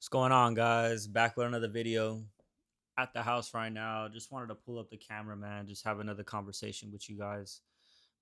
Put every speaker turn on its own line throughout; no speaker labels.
What's going on, guys? Back with another video at the house right now. Just wanted to pull up the camera, man. Just have another conversation with you guys.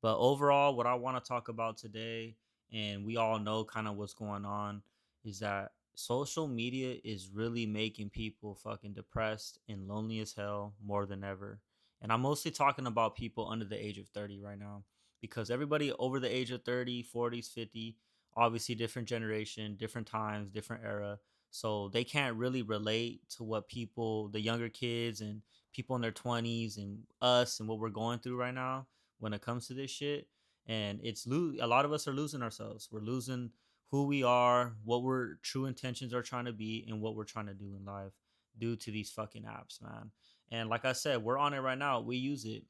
But overall, what I want to talk about today, and we all know kind of what's going on, is that social media is really making people fucking depressed and lonely as hell more than ever. And I'm mostly talking about people under the age of 30 right now because everybody over the age of 30, 40s, 50, obviously different generation, different times, different era. So they can't really relate to what people, the younger kids and people in their 20s and us and what we're going through right now when it comes to this shit. And a lot of us are losing ourselves. We're losing who we are, what we're true intentions are trying to be, and what we're trying to do in life due to these fucking apps, man. And like I said, we're on it right now. We use it.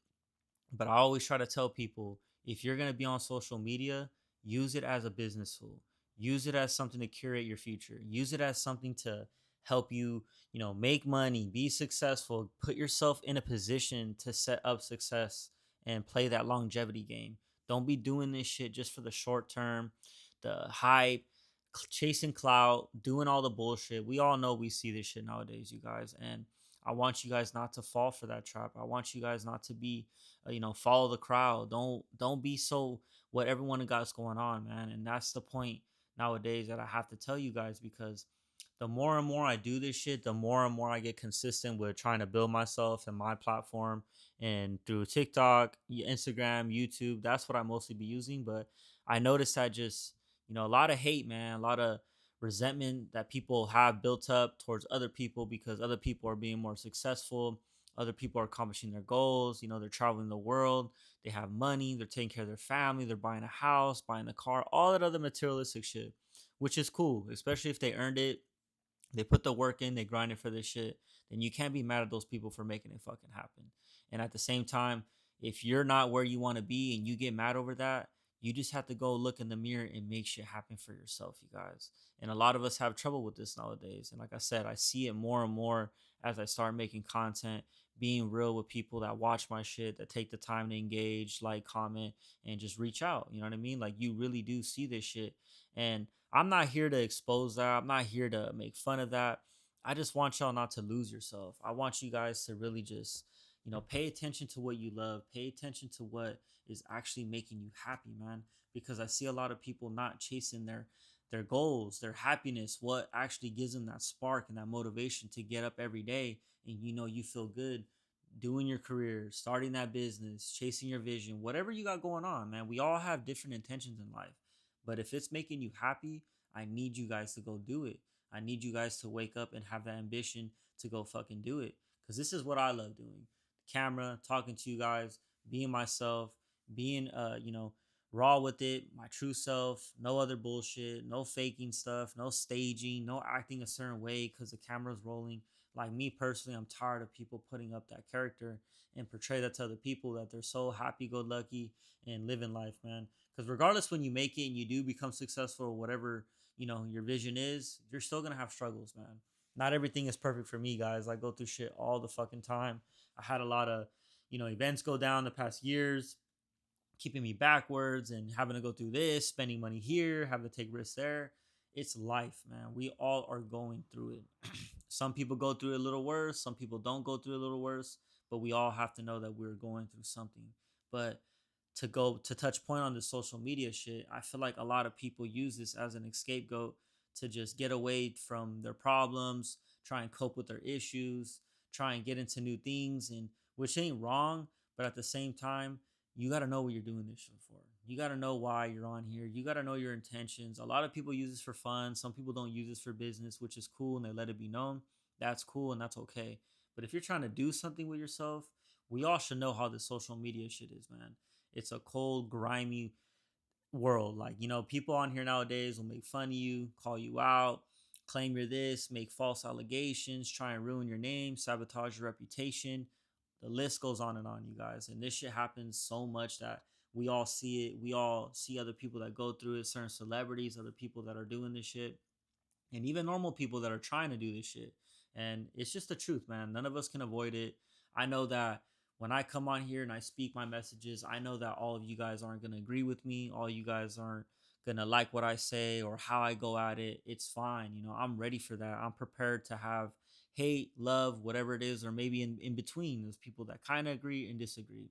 But I always try to tell people, if you're going to be on social media, use it as a business tool. Use it as something to curate your future. Use it as something to help you, make money, be successful, put yourself in a position to set up success and play that longevity game. Don't be doing this shit just for the short term, the hype, chasing clout, doing all the bullshit. We all know we see this shit nowadays, you guys. And I want you guys not to fall for that trap. I want you guys not to be follow the crowd. Don't be so what everyone got's going on, man. And that's the point nowadays that I have to tell you guys, because the more and more I do this shit, the more and more I get consistent with trying to build myself and my platform, and through TikTok, Instagram, YouTube. That's what I mostly be using. But I noticed that just a lot of hate, man, a lot of resentment that people have built up towards other people because other people are being more successful, other people are accomplishing their goals. They're traveling the world, they have money, they're taking care of their family, they're buying a house, buying a car, all that other materialistic shit, which is cool, especially if they earned it, they put the work in, they grinded for this shit. Then you can't be mad at those people for making it fucking happen. And at the same time, if you're not where you want to be and you get mad over that, you just have to go look in the mirror and make shit happen for yourself, you guys. And a lot of us have trouble with this nowadays. And like I said, I see it more and more as I start making content, being real with people that watch my shit, that take the time to engage, like, comment, and just reach out. You know what I mean? Like, you really do see this shit. And I'm not here to expose that. I'm not here to make fun of that. I just want y'all not to lose yourself. I want you guys to really just, pay attention to what you love. Pay attention to what is actually making you happy, man. Because I see a lot of people not chasing their goals, their happiness, what actually gives them that spark and that motivation to get up every day and you feel good doing your career, starting that business, chasing your vision, whatever you got going on, man. We all have different intentions in life. But if it's making you happy, I need you guys to go do it. I need you guys to wake up and have that ambition to go fucking do it. Because this is what I love doing. The camera, talking to you guys, being myself, being, raw with it, my true self, no other bullshit, no faking stuff, no staging, no acting a certain way because the camera's rolling. Like me personally, I'm tired of people putting up that character and portray that to other people that they're so happy go lucky and living life, man. Because regardless, when you make it and you do become successful or whatever, your vision is, you're still gonna have struggles, man. Not everything is perfect for me, guys. I go through shit all the fucking time. I had a lot of, events go down the past years, keeping me backwards and having to go through this, spending money here, having to take risks there. It's life, man. We all are going through it. Some people go through it a little worse, some people don't go through it a little worse, but we all have to know that we're going through something. But to go to touch point on the social media shit, I feel like a lot of people use this as an scapegoat to just get away from their problems, try and cope with their issues, try and get into new things, and which ain't wrong, but at the same time, you got to know what you're doing this shit for. You got to know why you're on here. You got to know your intentions. A lot of people use this for fun. Some people don't use this for business, which is cool, and they let it be known. That's cool and that's okay. But if you're trying to do something with yourself, we all should know how this social media shit is, man. It's a cold, grimy world. Like, people on here nowadays will make fun of you, call you out, claim you're this, make false allegations, try and ruin your name, sabotage your reputation. The list goes on and on, you guys. And this shit happens so much that we all see it. We all see other people that go through it, certain celebrities, other people that are doing this shit, and even normal people that are trying to do this shit. And it's just the truth, man. None of us can avoid it. I know that when I come on here and I speak my messages, I know that all of you guys aren't going to agree with me. All you guys aren't gonna like what I say or how I go at it, it's fine. I'm ready for that. I'm prepared to have hate, love, whatever it is, or maybe in between. There's people that kind of agree and disagree.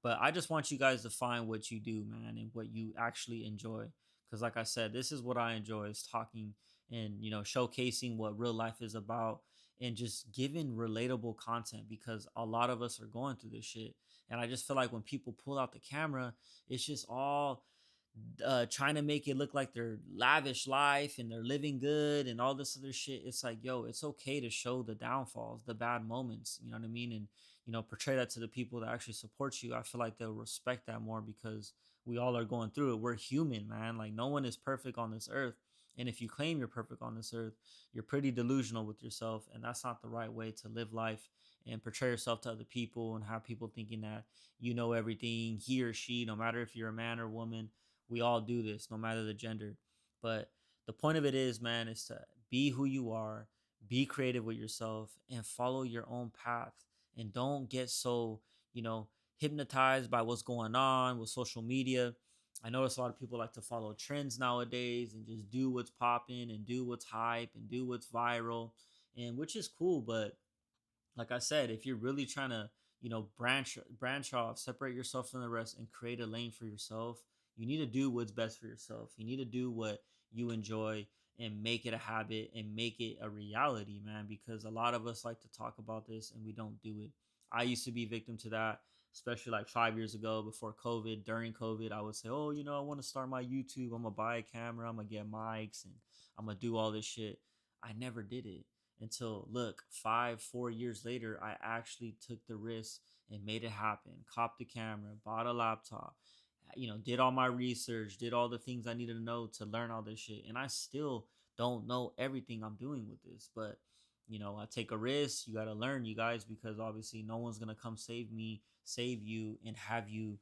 But I just want you guys to find what you do, man, and what you actually enjoy. Because, like I said, this is what I enjoy is talking and showcasing what real life is about and just giving relatable content because a lot of us are going through this shit. And I just feel like when people pull out the camera, it's just all trying to make it look like they're lavish life and they're living good and all this other shit. It's like, yo, it's okay to show the downfalls, the bad moments. You know what I mean? And portray that to the people that actually support you. I feel like they'll respect that more because we all are going through it. We're human, man. Like no one is perfect on this earth. And if you claim you're perfect on this earth, you're pretty delusional with yourself, and that's not the right way to live life and portray yourself to other people and have people thinking that you know everything, he or she, no matter if you're a man or woman. We all do this, no matter the gender. But the point of it is, man, is to be who you are, be creative with yourself, and follow your own path. And don't get so, you know, hypnotized by what's going on with social media. I notice a lot of people like to follow trends nowadays and just do what's popping and do what's hype and do what's viral, and which is cool. But like I said, if you're really trying to, branch off, separate yourself from the rest, and create a lane for yourself, you need to do what's best for yourself. You need to do what you enjoy and make it a habit and make it a reality, man. Because a lot of us like to talk about this and we don't do it. I used to be victim to that, especially like 5 years ago before COVID. During COVID, I would say, "Oh, I want to start my YouTube. I'm gonna buy a camera. I'm gonna get mics, and I'm gonna do all this shit." I never did it until look 4 years later I actually took the risk and made it happen, copped the camera, bought a laptop, did all my research, did all the things I needed to know to learn all this shit, and I still don't know everything I'm doing with this. But I take a risk. You got to learn, you guys, because obviously no one's going to come save me, save you, and have you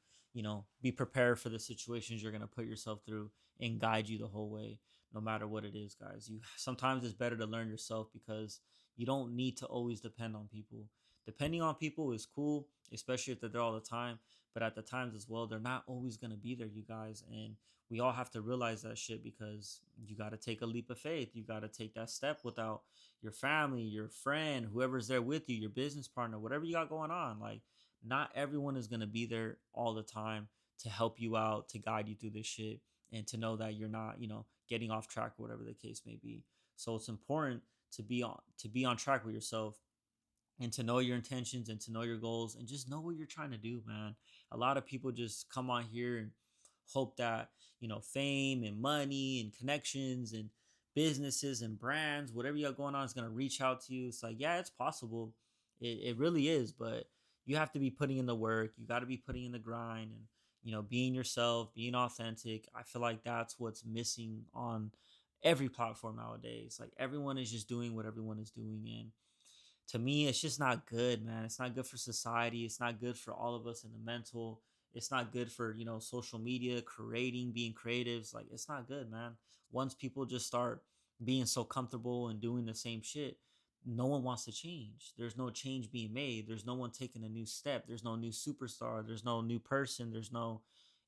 be prepared for the situations you're going to put yourself through and guide you the whole way, no matter what it is, guys. You sometimes it's better to learn yourself because you don't need to always depend on people. Depending on people is cool, especially if they're there all the time. But at the times as well, they're not always gonna be there, you guys. And we all have to realize that shit because you gotta take a leap of faith. You gotta take that step without your family, your friend, whoever's there with you, your business partner, whatever you got going on. Like, not everyone is gonna be there all the time to help you out, to guide you through this shit and to know that you're not, getting off track or whatever the case may be. So it's important to be on track with yourself and to know your intentions and to know your goals and just know what you're trying to do, man. A lot of people just come on here and hope that, fame and money and connections and businesses and brands, whatever you got going on, is going to reach out to you. It's like, yeah, it's possible. It really is, but you have to be putting in the work. You got to be putting in the grind and, being yourself, being authentic. I feel like that's what's missing on every platform nowadays. Like everyone is just doing what everyone is doing. And to me, it's just not good, man. It's not good for society. It's not good for all of us in the mental. It's not good for, social media, creating, being creatives. Like, it's not good, man. Once people just start being so comfortable and doing the same shit, no one wants to change. There's no change being made. There's no one taking a new step. There's no new superstar. There's no new person.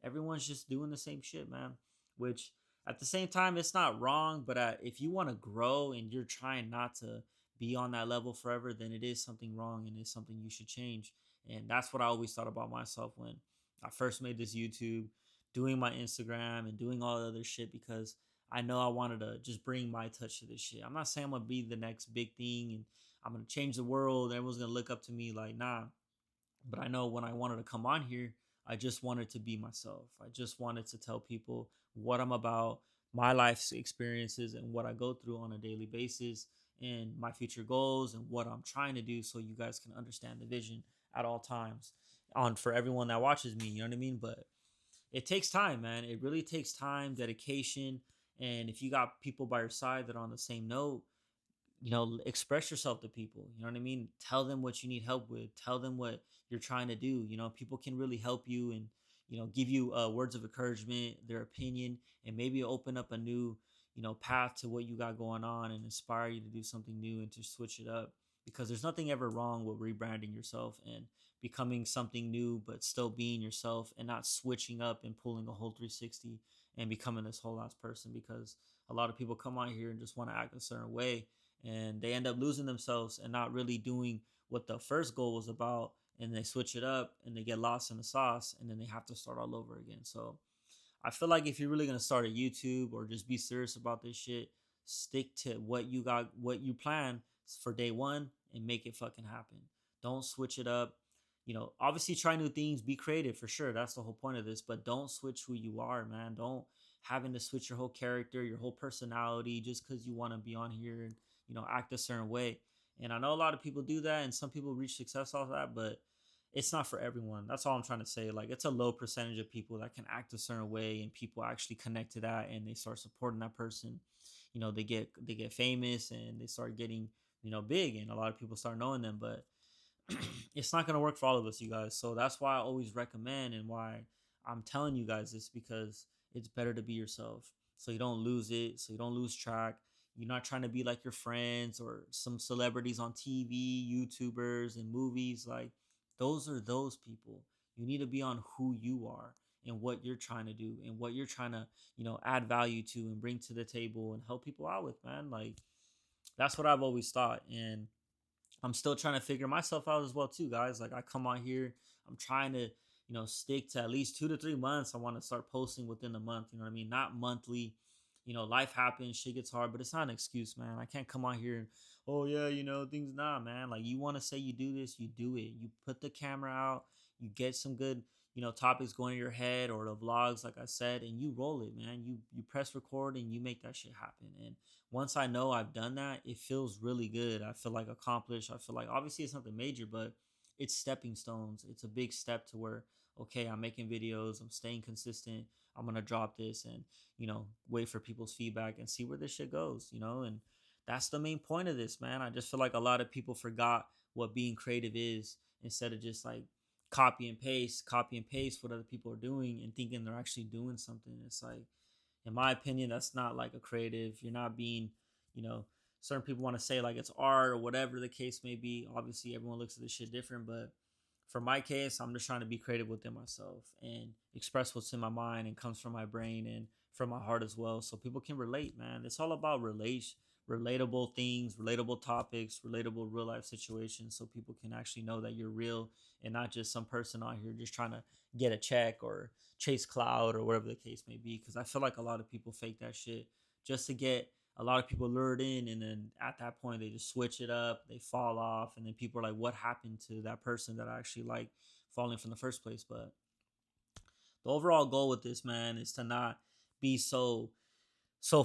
Everyone's just doing the same shit, man. Which at the same time, it's not wrong, but if you want to grow and you're trying not to be on that level forever, then it is something wrong and it's something you should change. And that's what I always thought about myself when I first made this YouTube, doing my Instagram and doing all the other shit because I know I wanted to just bring my touch to this shit. I'm not saying I'm gonna be the next big thing and I'm gonna change the world. Everyone's gonna look up to me like, nah. But I know when I wanted to come on here, I just wanted to be myself. I just wanted to tell people what I'm about, my life's experiences, and what I go through on a daily basis, and my future goals, and what I'm trying to do so you guys can understand the vision at all times on for everyone that watches me. You know what I mean? But it takes time, man. It really takes time, dedication. And if you got people by your side that are on the same note, express yourself to people. You know what I mean? Tell them what you need help with. Tell them what you're trying to do. People can really help you and, give you words of encouragement, their opinion, and maybe open up a new, path to what you got going on and inspire you to do something new and to switch it up. Because there's nothing ever wrong with rebranding yourself and becoming something new, but still being yourself and not switching up and pulling a whole 360 and becoming this whole ass person, because a lot of people come on here and just want to act a certain way, and they end up losing themselves and not really doing what the first goal was about, and they switch it up and they get lost in the sauce, and then they have to start all over again. So I feel like if you're really gonna start a YouTube or just be serious about this shit, stick to what you got, what you plan for day one, and make it fucking happen. Don't switch it up. Obviously try new things, be creative for sure. That's the whole point of this. But don't switch who you are, man. Don't having to switch your whole character, your whole personality, just because you want to be on here and act a certain way. And I know a lot of people do that, and some people reach success off that, but it's not for everyone. That's all I'm trying to say. Like, it's a low percentage of people that can act a certain way, and people actually connect to that and they start supporting that person. They get famous and they start getting big, and a lot of people start knowing them. But it's not going to work for all of us, you guys. So that's why I always recommend, and why I'm telling you guys this, because it's better to be yourself so you don't lose it, so you don't lose track. You're not trying to be like your friends or some celebrities on TV, YouTubers, and movies. Like, those are those people. You need to be on who you are and what you're trying to do and what you're trying to, add value to and bring to the table and help people out with, man. Like, that's what I've always thought. And I'm still trying to figure myself out as well too, guys. Like, I come on here, I'm trying to, stick to at least 2 to 3 months. I want to start posting within a month. You know what I mean? Not monthly. Life happens, shit gets hard, but it's not an excuse, man. I can't come on here and, oh yeah, things not, man. Like, you want to say you do this, you do it. You put the camera out, you get some good, topics going in your head, or the vlogs, like I said, and you roll it, man. You press record and you make that shit happen. And once I know I've done that, it feels really good. I feel like accomplished. I feel like, obviously it's nothing major, but it's stepping stones. It's a big step to where, okay, I'm making videos, I'm staying consistent, I'm gonna drop this, and wait for people's feedback and see where this shit goes, and that's the main point of this, man. I just feel like a lot of people forgot what being creative is, instead of just like copy and paste what other people are doing and thinking they're actually doing something. It's like, in my opinion, that's not like a creative. You're not being, you know, certain people want to say like it's art or whatever the case may be. Obviously, everyone looks at this shit different, but for my case, I'm just trying to be creative within myself and express what's in my mind and comes from my brain and from my heart as well, so people can relate, man. It's all about relatable things, relatable topics, relatable real life situations, so people can actually know that you're real and not just some person out here just trying to get a check or chase cloud or whatever the case may be. Because I feel like a lot of people fake that shit just to get a lot of people lured in, and then at that point they just switch it up, they fall off, and then people are like, what happened to that person that I actually like falling from the first place? But the overall goal with this, man, is to not be so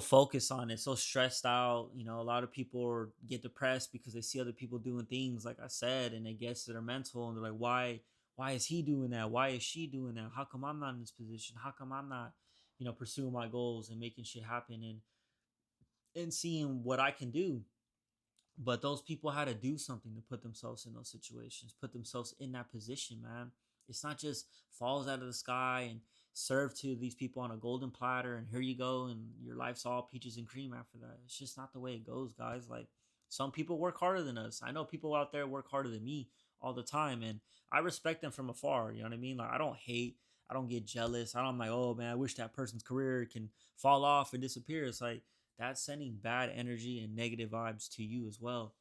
focused on it, so stressed out. A lot of people get depressed because they see other people doing things, like I said, and it gets to their mental, and they're like, why is he doing that? Why is she doing that? How come I'm not in this position? How come I'm not, pursuing my goals and making shit happen, and seeing what I can do? But those people had to do something to put themselves in those situations, put themselves in that position, man. It's not just falls out of the sky and served to these people on a golden platter, and here you go, and your life's all peaches and cream after that. It's just not the way it goes, guys. Like, some people work harder than us. I know people out there work harder than me all the time, and I respect them from afar. You know what I mean? Like, I don't hate, I don't get jealous. I don't, I'm like, oh man, I wish that person's career can fall off and disappear. It's like, that's sending bad energy and negative vibes to you as well.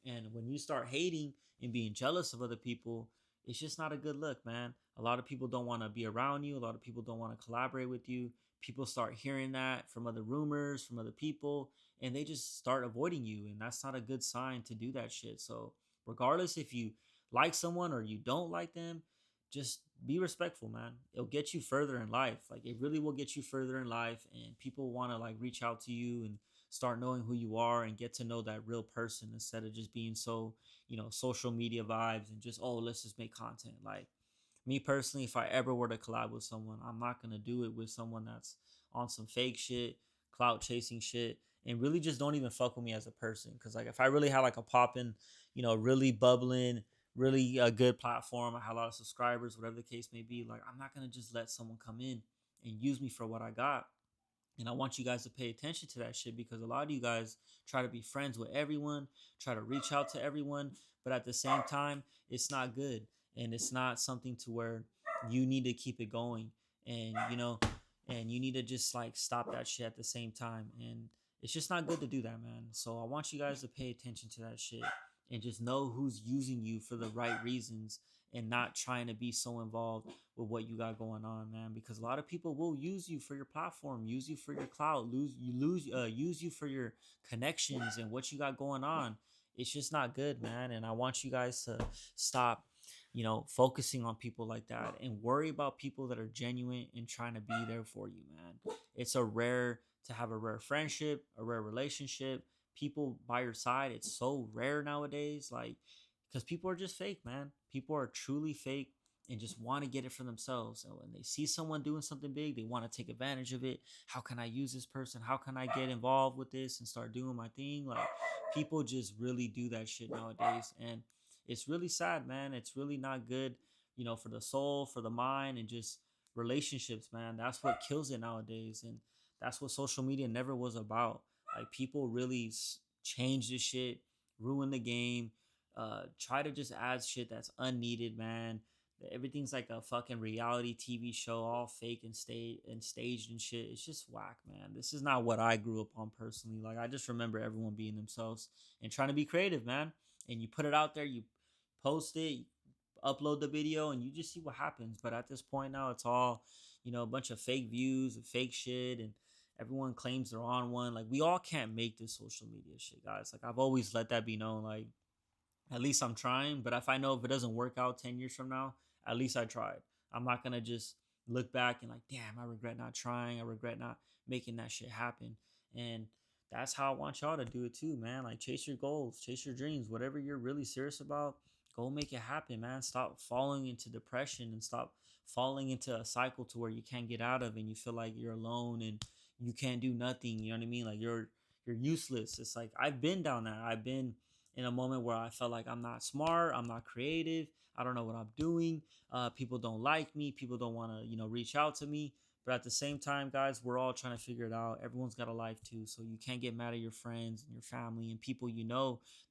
And when you start hating and being jealous of other people, it's just not a good look, man. A lot of people don't want to be around you. A lot of people don't want to collaborate with you. People start hearing that from other rumors, from other people, and they just start avoiding you. And that's not a good sign to do that shit. So, regardless if you like someone or you don't like them, just be respectful, man. It'll get you further in life. Like, it really will get you further in life, and people want to like reach out to you and start knowing who you are and get to know that real person, instead of just being so, social media vibes and just, oh, let's just make content. Like, me personally, if I ever were to collab with someone, I'm not gonna do it with someone that's on some fake shit, clout chasing shit, and really just don't even fuck with me as a person. Cause like, if I really had like a poppin', really bubbling, really a good platform, I had a lot of subscribers, whatever the case may be, like, I'm not gonna just let someone come in and use me for what I got. And I want you guys to pay attention to that shit, because a lot of you guys try to be friends with everyone, try to reach out to everyone, but at the same time, it's not good. And it's not something to where you need to keep it going. And, and you need to just like stop that shit at the same time. And it's just not good to do that, man. So I want you guys to pay attention to that shit and just know who's using you for the right reasons and not trying to be so involved with what you got going on, man. Because a lot of people will use you for your platform, use you for your clout, use you for your connections and what you got going on. It's just not good, man. And I want you guys to stop, focusing on people like that and worry about people that are genuine and trying to be there for you, man. It's a rare to have a rare friendship, a rare relationship, people by your side. It's so rare nowadays, like, because people are just fake, man. People are truly fake and just want to get it for themselves. And when they see someone doing something big, they want to take advantage of it. How can I use this person? How can I get involved with this and start doing my thing? Like, people just really do that shit nowadays. And it's really sad, man. It's really not good, for the soul, for the mind, and just relationships, man. That's what kills it nowadays. And that's what social media never was about. Like, people really change this shit, ruin the game, try to just add shit that's unneeded, man. Everything's like a fucking reality TV show, all fake and staged and shit. It's just whack, man. This is not what I grew up on personally. Like, I just remember everyone being themselves and trying to be creative, man. And you put it out there, you post it, you upload the video, and you just see what happens. But at this point now, it's all, a bunch of fake views and fake shit, and everyone claims they're on one. Like, we all can't make this social media shit, guys. Like, I've always let that be known. Like, at least I'm trying. But if I know if it doesn't work out 10 years from now, at least I tried. I'm not going to just look back and like, damn, I regret not trying. I regret not making that shit happen. And that's how I want y'all to do it too, man. Like, chase your goals, chase your dreams, whatever you're really serious about, go make it happen, man. Stop falling into depression and stop falling into a cycle to where you can't get out of and you feel like you're alone and you can't do nothing. You know what I mean? Like, you're useless. It's like I've been down that. I've been in a moment where I felt like I'm not smart, I'm not creative, I don't know what I'm doing. People don't like me, people don't want to, reach out to me. But at the same time, guys, we're all trying to figure it out. Everyone's got a life too, so you can't get mad at your friends and your family and people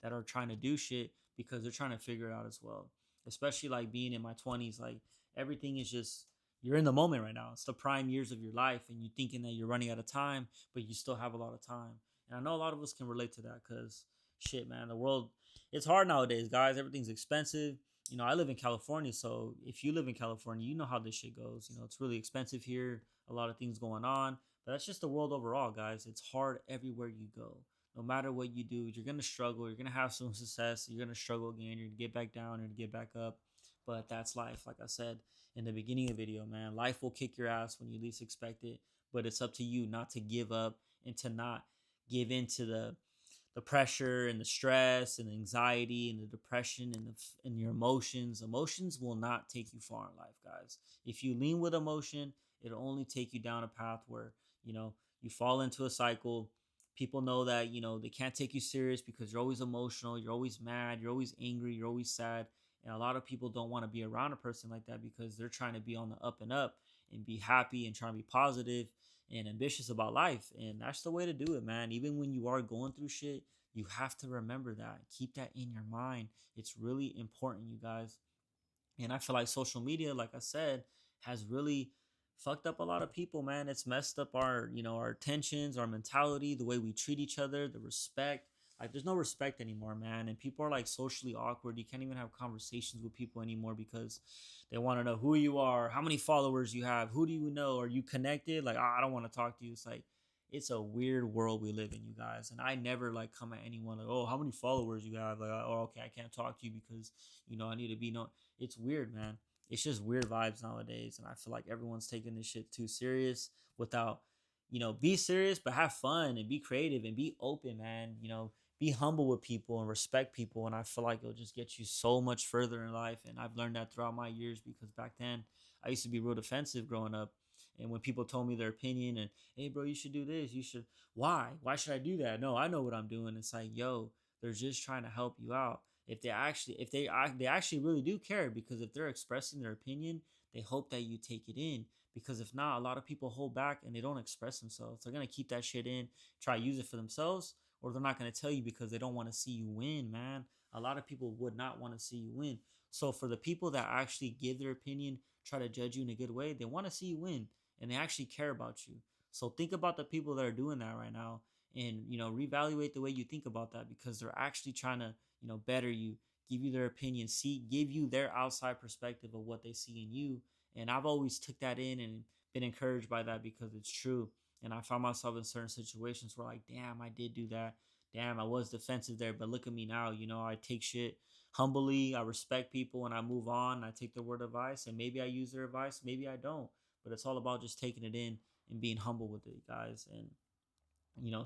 that are trying to do shit because they're trying to figure it out as well. Especially like being in my 20s, like everything is just you're in the moment right now. It's the prime years of your life, and you're thinking that you're running out of time, but you still have a lot of time. And I know a lot of us can relate to that because shit, man, the world, it's hard nowadays, guys. Everything's expensive. I live in California, so if you live in California, you know how this shit goes. It's really expensive here. A lot of things going on, but that's just the world overall, guys. It's hard everywhere you go. No matter what you do, you're gonna struggle. You're gonna have some success. You're gonna struggle again. You're gonna get back down. You're gonna get back up. But that's life. Like I said in the beginning of the video, man, life will kick your ass when you least expect it. But it's up to you not to give up and to not give in to the pressure and the stress and the anxiety and the depression and your emotions. Emotions will not take you far in life, guys. If you lean with emotion, it'll only take you down a path where you fall into a cycle. People know that they can't take you serious because you're always emotional, you're always mad, you're always angry, you're always sad. And a lot of people don't want to be around a person like that because they're trying to be on the up and up and be happy and trying to be positive and ambitious about life. And that's the way to do it, man. Even when you are going through shit, you have to remember that. Keep that in your mind. It's really important, you guys. And I feel like social media, like I said, has really fucked up a lot of people, man. It's messed up our tensions, our mentality, the way we treat each other, the respect. Like, there's no respect anymore, man. And people are like socially awkward. You can't even have conversations with people anymore because they want to know who you are, how many followers you have, who do you know, are you connected? Like, I don't want to talk to you. It's like, it's a weird world we live in, you guys. And I never like come at anyone like, oh, how many followers you have? Like, oh, okay, I can't talk to you because I need to be known. It's weird, man. It's just weird vibes nowadays, and I feel like everyone's taking this shit too serious without, be serious, but have fun and be creative and be open, man. Be humble with people and respect people, and I feel like it'll just get you so much further in life. And I've learned that throughout my years because back then I used to be real defensive growing up, and when people told me their opinion and hey, bro, you should do this, you should. Why should I do that? No, I know what I'm doing. It's like, yo, they're just trying to help you out. If they actually really do care, because if they're expressing their opinion, they hope that you take it in, because if not, a lot of people hold back and they don't express themselves. They're going to keep that shit in, try to use it for themselves, or they're not going to tell you because they don't want to see you win, man. A lot of people would not want to see you win. So for the people that actually give their opinion, try to judge you in a good way, they want to see you win. and they actually care about you. So think about the people that are doing that right now, and reevaluate the way you think about that, because they're actually trying to better you, give you their opinion, see give you their outside perspective of what they see in you. And I've always took that in and been encouraged by that because it's true. And I found myself in certain situations where, like, damn, I did do that. Damn, I was defensive there, but look at me now. I take shit humbly. I respect people and I move on. I take their word of advice, and maybe I use their advice, maybe I don't. But it's all about just taking it in and being humble with it, guys. And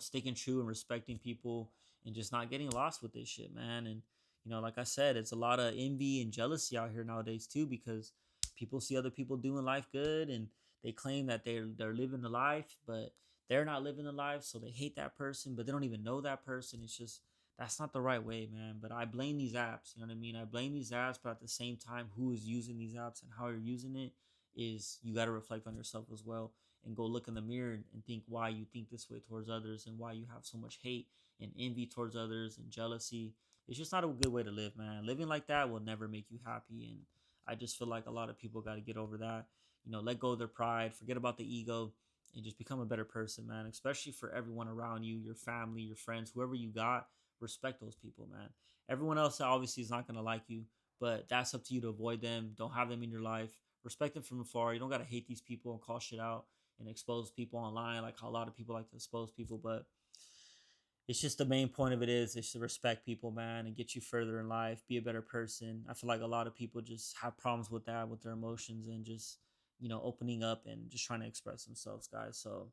sticking true and respecting people, and just not getting lost with this shit, man. And like I said, it's a lot of envy and jealousy out here nowadays too, because people see other people doing life good, and they claim that they're living the life, but they're not living the life, so they hate that person, but they don't even know that person. It's just, that's not the right way, man. But I blame these apps, you know what I mean? I blame these apps, but at the same time, who is using these apps and how you're using it, is you got to reflect on yourself as well, and go look in the mirror and think why you think this way towards others, and why you have so much hate and envy towards others and jealousy. It's just not a good way to live, man. Living like that will never make you happy. And I just feel like a lot of people got to get over that. Let go of their pride, forget about the ego, and just become a better person, man. Especially for everyone around you, your family, your friends, whoever you got, respect those people, man. Everyone else obviously is not going to like you, but that's up to you to avoid them. Don't have them in your life. Respect them from afar. You don't got to hate these people and call shit out and expose people online, like how a lot of people like to expose people. But it's just, the main point of it is to respect people, man, and get you further in life, be a better person. I feel like a lot of people just have problems with that, with their emotions, and just opening up and just trying to express themselves, guys. So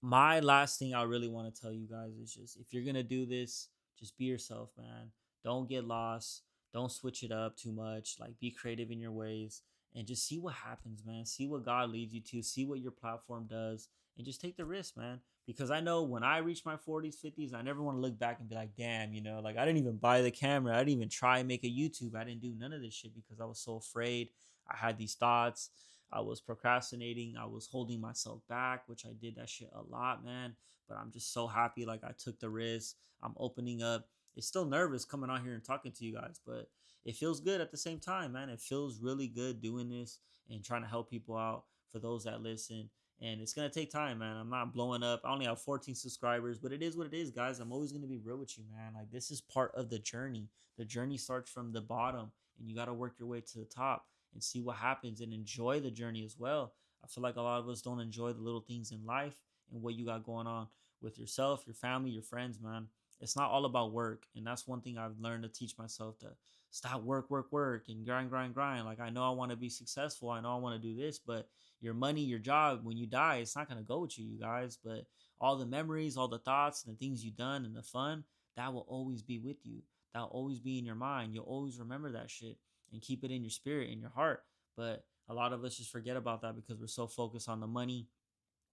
my last thing I really want to tell you guys is, just if you're gonna do this, just be yourself, man. Don't get lost. Don't switch it up too much. Like, be creative in your ways, and just see what happens, man. See what God leads you to. See what your platform does, and just take the risk, man. Because I know when I reach my 40s, 50s, I never want to look back and be like, damn, like, I didn't even buy the camera. I didn't even try and make a YouTube. I didn't do none of this shit because I was so afraid. I had these thoughts. I was procrastinating. I was holding myself back, which I did that shit a lot, man. But I'm just so happy. Like, I took the risk. I'm opening up. It's still nervous coming out here and talking to you guys, but it feels good at the same time, man. It feels really good doing this and trying to help people out, for those that listen. And it's gonna take time, man. I'm not blowing up. I only have 14 subscribers, but it is what it is, guys. I'm always gonna be real with you, man. Like, this is part of the journey. The journey starts from the bottom, and you gotta work your way to the top and see what happens, and enjoy the journey as well. I feel like a lot of us don't enjoy the little things in life and what you got going on with yourself, your family, your friends, man. It's not all about work. And that's one thing I've learned to teach myself, to stop work, work, work, and grind, grind, grind. Like, I know I want to be successful. I know I want to do this, but your money, your job, when you die, it's not going to go with you, you guys. But all the memories, all the thoughts, and the things you've done, and the fun, that will always be with you. That'll always be in your mind. You'll always remember that shit and keep it in your spirit, in your heart. But a lot of us just forget about that because we're so focused on the money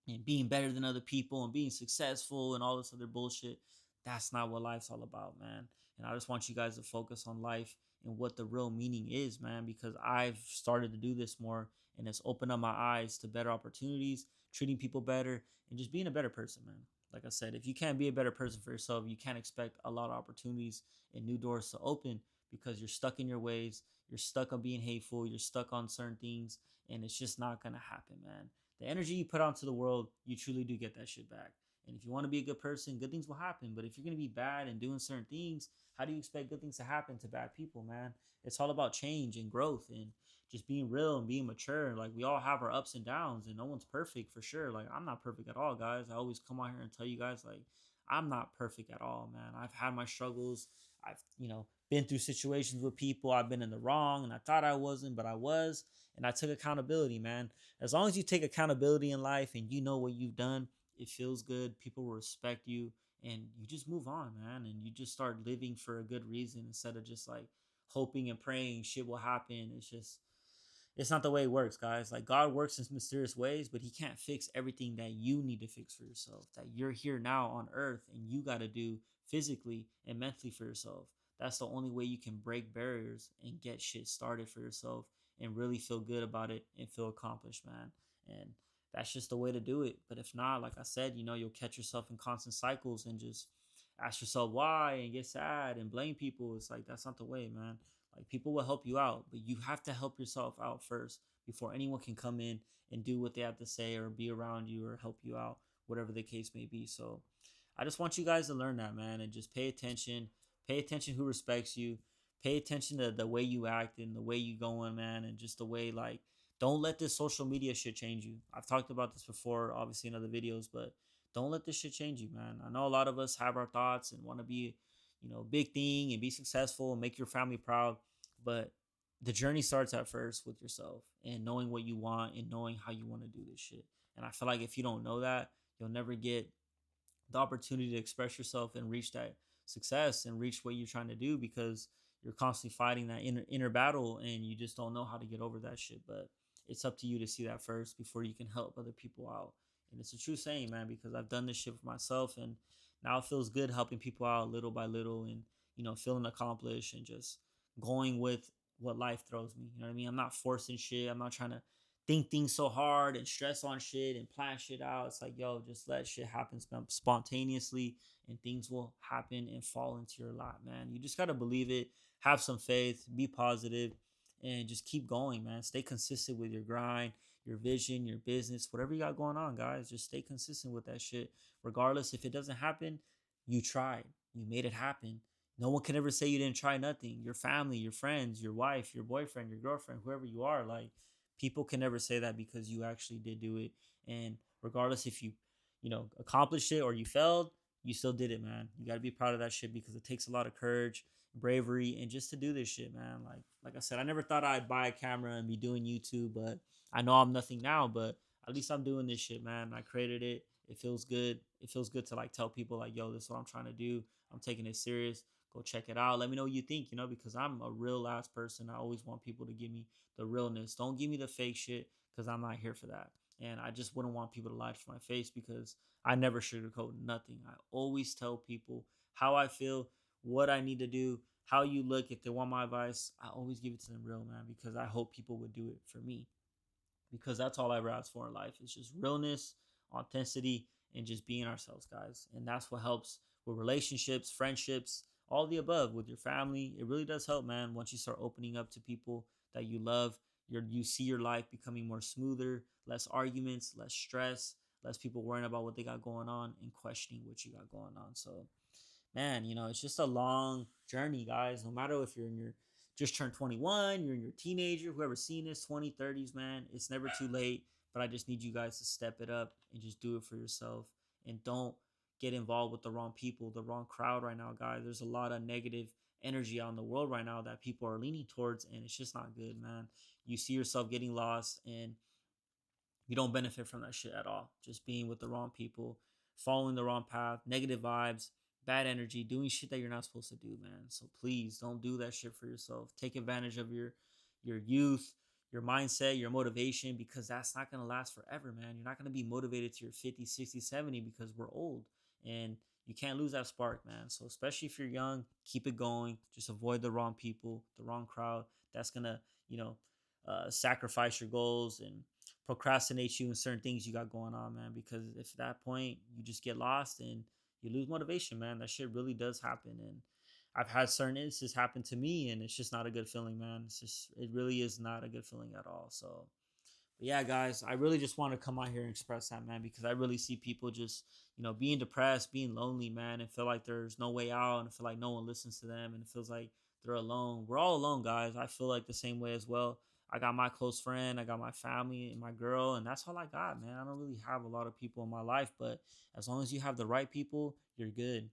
and being better than other people and being successful and all this other bullshit. That's not what life's all about, man. And I just want you guys to focus on life and what the real meaning is, man, because I've started to do this more, and it's opened up my eyes to better opportunities, treating people better, and just being a better person, man. Like I said, if you can't be a better person for yourself, you can't expect a lot of opportunities and new doors to open, because you're stuck in your ways, you're stuck on being hateful, you're stuck on certain things, and it's just not gonna happen, man. The energy you put out to the world, you truly do get that shit back. And if you want to be a good person, good things will happen. But if you're going to be bad and doing certain things, how do you expect good things to happen to bad people, man? It's all about change and growth, and just being real and being mature. Like, we all have our ups and downs, and no one's perfect for sure. Like, I'm not perfect at all, guys. I always come out here and tell you guys, like, I'm not perfect at all, man. I've had my struggles. I've, been through situations with people. I've been in the wrong, and I thought I wasn't, but I was. And I took accountability, man. As long as you take accountability in life and you know what you've done, it feels good. People will respect you, and you just move on, man. And you just start living for a good reason, instead of just like hoping and praying shit will happen. It's not the way it works, guys. Like, God works in mysterious ways, but he can't fix everything that you need to fix for yourself, that you're here now on earth and you got to do physically and mentally for yourself. That's the only way you can break barriers and get shit started for yourself and really feel good about it and feel accomplished, man. And that's just the way to do it. But if not, like I said, you'll catch yourself in constant cycles and just ask yourself why and get sad and blame people. It's like that's not the way, man. Like people will help you out, but you have to help yourself out first before anyone can come in and do what they have to say or be around you or help you out, whatever the case may be. So I just want you guys to learn that, man, and just pay attention. Pay attention who respects you. Pay attention to the way you act and the way you going, man, and just the way like don't let this social media shit change you. I've talked about this before, obviously in other videos, but don't let this shit change you, man. I know a lot of us have our thoughts and want to be, big thing and be successful and make your family proud, but the journey starts at first with yourself and knowing what you want and knowing how you want to do this shit. And I feel like if you don't know that, you'll never get the opportunity to express yourself and reach that success and reach what you're trying to do because you're constantly fighting that inner battle and you just don't know how to get over that shit. But it's up to you to see that first before you can help other people out. And it's a true saying, man, because I've done this shit for myself and now it feels good helping people out little by little and, feeling accomplished and just going with what life throws me. You know what I mean? I'm not forcing shit. I'm not trying to think things so hard and stress on shit and plan shit out. It's like, yo, just let shit happen spontaneously and things will happen and fall into your lap, man. You just got to believe it, have some faith, be positive, and just keep going, man. Stay consistent with your grind, your vision, your business, whatever you got going on, guys. Just stay consistent with that shit. Regardless, if it doesn't happen, you tried, you made it happen. No one can ever say you didn't try nothing. Your family, your friends, your wife, your boyfriend, your girlfriend, whoever you are, like, people can never say that because you actually did do it. And regardless if you, accomplished it or you failed, you still did it, man. You got to be proud of that shit because it takes a lot of courage, bravery, and just to do this shit, man. Like I said, I never thought I'd buy a camera and be doing YouTube, but I know I'm nothing now, but at least I'm doing this shit, man. I created it. It feels good. It feels good to like tell people like, yo, this is what I'm trying to do. I'm taking it serious. Go check it out. Let me know what you think, because I'm a real ass person. I always want people to give me the realness. Don't give me the fake shit because I'm not here for that. And I just wouldn't want people to lie to my face because I never sugarcoat nothing. I always tell people how I feel, what I need to do, how you look. If they want my advice, I always give it to them real, man, because I hope people would do it for me because that's all I ever ask for in life. It's just realness, authenticity, and just being ourselves, guys. And that's what helps with relationships, friendships, all the above with your family. It really does help, man. Once you start opening up to people that you love, you see your life becoming more smoother, less arguments, less stress, less people worrying about what they got going on and questioning what you got going on. So man, it's just a long journey, guys. No matter if you're in your just turned 21, you're in your teenager, whoever's seen this, 20, 30s, man, it's never too late. But I just need you guys to step it up and just do it for yourself. And don't get involved with the wrong people, the wrong crowd right now, guys. There's a lot of negative energy out in the world right now that people are leaning towards, and it's just not good, man. You see yourself getting lost, and you don't benefit from that shit at all. Just being with the wrong people, following the wrong path, negative vibes, bad energy, doing shit that you're not supposed to do, man. So please don't do that shit for yourself. Take advantage of your youth, your mindset, your motivation because that's not going to last forever, man. You're not going to be motivated to your 50, 60, 70 because we're old and you can't lose that spark, man. So especially if you're young, keep it going. Just avoid the wrong people, the wrong crowd. That's going to, sacrifice your goals and procrastinate you in certain things you got going on, man. Because if at that point you just get lost and you lose motivation, man, that shit really does happen. And I've had certain instances happen to me, and it's just not a good feeling, man. It really is not a good feeling at all. So, but yeah, guys, I really just want to come out here and express that, man, because I really see people just, being depressed, being lonely, man, and feel like there's no way out, and feel like no one listens to them, and it feels like they're alone. We're all alone, guys. I feel like the same way as well. I got my close friend, I got my family and my girl, and that's all I got, man. I don't really have a lot of people in my life, but as long as you have the right people, you're good.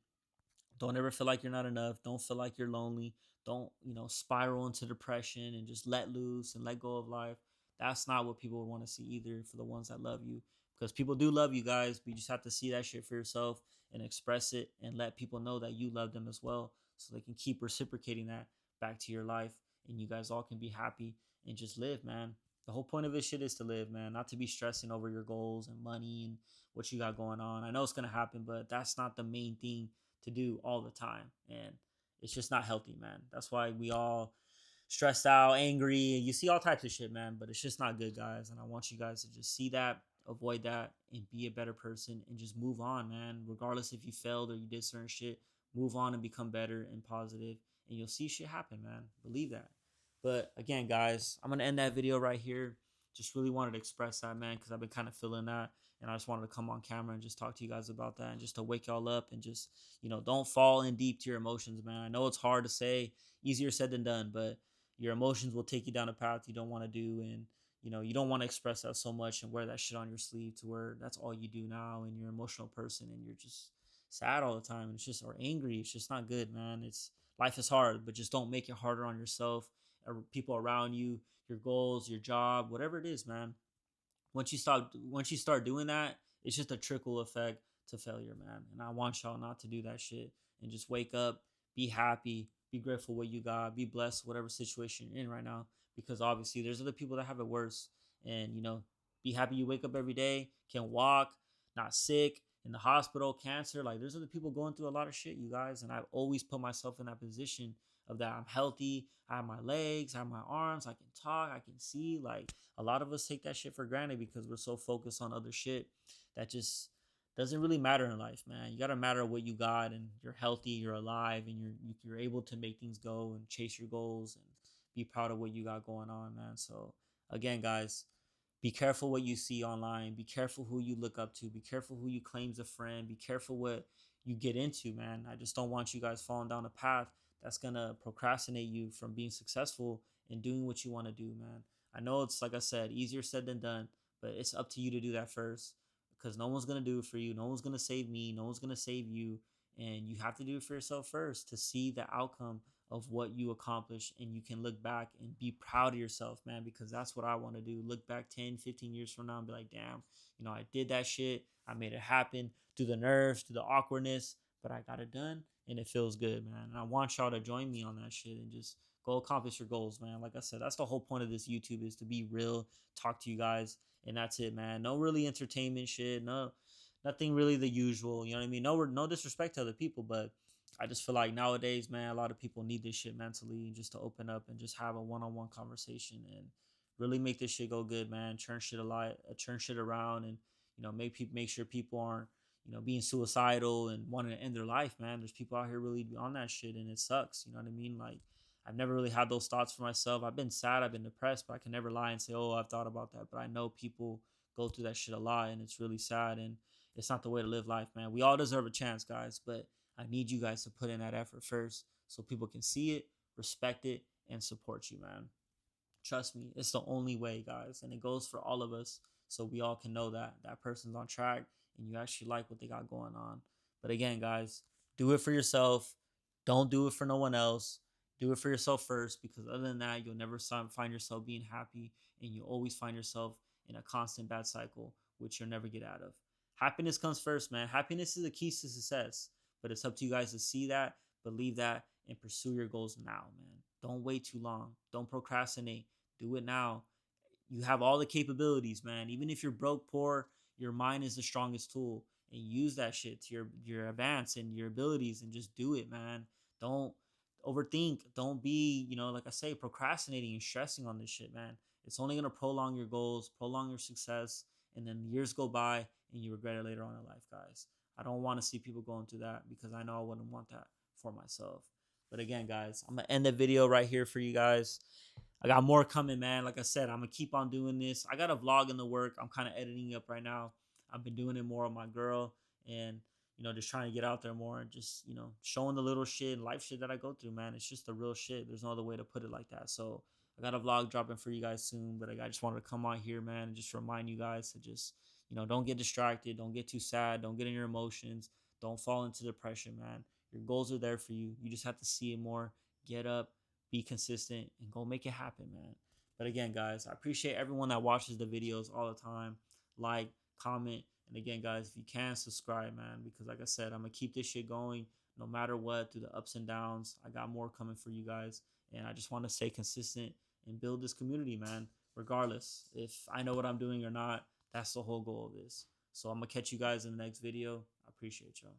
Don't ever feel like you're not enough. Don't feel like you're lonely. Don't, spiral into depression and just let loose and let go of life. That's not what people would want to see either for the ones that love you. Because people do love you guys, but you just have to see that shit for yourself and express it and let people know that you love them as well so they can keep reciprocating that back to your life and you guys all can be happy and just live, man. The whole point of this shit is to live, man, not to be stressing over your goals and money and what you got going on. I know it's going to happen, but that's not the main thing to do all the time. And it's just not healthy, man. That's why we all stressed out, angry. You see all types of shit, man. But it's just not good, guys. And I want you guys to just see that, avoid that and be a better person and just move on, man. Regardless if you failed or you did certain shit, move on and become better and positive, and you'll see shit happen, man. Believe that. But again, guys, I'm gonna end that video right here. Just really wanted to express that, man, because I've been kind of feeling that, and I just wanted to come on camera and just talk to you guys about that, and just to wake y'all up, and just don't fall in deep to your emotions, man. I know it's hard to say, easier said than done, but your emotions will take you down a path you don't want to do, and you don't want to express that so much and wear that shit on your sleeve to where that's all you do now, and you're an emotional person and you're just sad all the time, and it's just or angry. It's just not good, man. It's life is hard, but just don't make it harder on yourself or people around you, your goals, your job, whatever it is, man. Once you start doing that, it's just a trickle effect to failure, man. And I want y'all not to do that shit, and just wake up, be happy, be grateful what you got, be blessed whatever situation you're in right now, because obviously there's other people that have it worse. And be happy you wake up every day, can walk, not sick, in the hospital, cancer. Like, there's other people going through a lot of shit, you guys, and I've always put myself in that position of that. I'm healthy, I have my legs, I have my arms, I can talk, I can see. Like, a lot of us take that shit for granted because we're so focused on other shit that just doesn't really matter in life, man. You gotta matter what you got, and you're healthy, you're alive, and you're able to make things go and chase your goals and be proud of what you got going on, man. So again, guys, be careful what you see online. Be careful who you look up to. Be careful who you claim's a friend. Be careful what you get into, man. I just don't want you guys falling down a path that's gonna procrastinate you from being successful and doing what you want to do, man. I know it's, like I said, easier said than done, but it's up to you to do that first, because no one's gonna do it for you. No one's gonna save me. No one's gonna save you, and you have to do it for yourself first to see the outcome of what you accomplish, and you can look back and be proud of yourself, man, because that's what I want to do. Look back 10, 15 years from now and be like, damn, I did that shit. I made it happen through the nerves, through the awkwardness, but I got it done, and it feels good, man. And I want y'all to join me on that shit and just go accomplish your goals, man. Like I said, that's the whole point of this YouTube, is to be real, talk to you guys, and that's it, man. No really entertainment shit, no, nothing really the usual. You know what I mean? No disrespect to other people, but I just feel like nowadays, man, a lot of people need this shit mentally, just to open up and just have a one-on-one conversation and really make this shit go good, man. Turn shit a lot, turn shit around, and make sure people aren't being suicidal and wanting to end their life, man. There's people out here really on that shit, and it sucks. You know what I mean? Like, I've never really had those thoughts for myself. I've been sad, I've been depressed, but I can never lie and say, oh, I've thought about that. But I know people go through that shit a lot, and it's really sad, and it's not the way to live life, man. We all deserve a chance, guys, but I need you guys to put in that effort first so people can see it, respect it, and support you, man. Trust me, it's the only way, guys. And it goes for all of us, so we all can know that that person's on track and you actually like what they got going on. But again, guys, do it for yourself. Don't do it for no one else. Do it for yourself first, because other than that, you'll never find yourself being happy, and you always find yourself in a constant bad cycle, which you'll never get out of. Happiness comes first, man. Happiness is the key to success, but it's up to you guys to see that, believe that, and pursue your goals now, man. Don't wait too long. Don't procrastinate. Do it now. You have all the capabilities, man. Even if you're broke, poor, your mind is the strongest tool, and use that shit to your advance and your abilities, and just do it, man. Don't overthink. Don't be, like I say, procrastinating and stressing on this shit, man. It's only gonna prolong your goals, prolong your success, and then years go by and you regret it later on in life, guys. I don't want to see people going through that, because I know I wouldn't want that for myself. But again, guys, I'm gonna end the video right here for you guys. I got more coming, man. Like I said, I'm gonna keep on doing this. I got a vlog in the work. I'm kind of editing up right now. I've been doing it more with my girl, and just trying to get out there more, and just showing the little shit and life shit that I go through, man. It's just the real shit. There's no other way to put it like that. So I got a vlog dropping for you guys soon, but I just wanted to come on here, man, and just remind you guys to just don't get distracted, don't get too sad, don't get in your emotions, don't fall into depression, man. Your goals are there for you. You just have to see it more. Get up, be consistent, and go make it happen, man. But again, guys, I appreciate everyone that watches the videos all the time. Like, comment, and again, guys, if you can, subscribe, man, because like I said, I'm gonna keep this shit going no matter what, through the ups and downs. I got more coming for you guys, and I just want to stay consistent and build this community, man. Regardless if I know what I'm doing or not, that's the whole goal of this. So I'm gonna catch you guys in the next video. I appreciate y'all.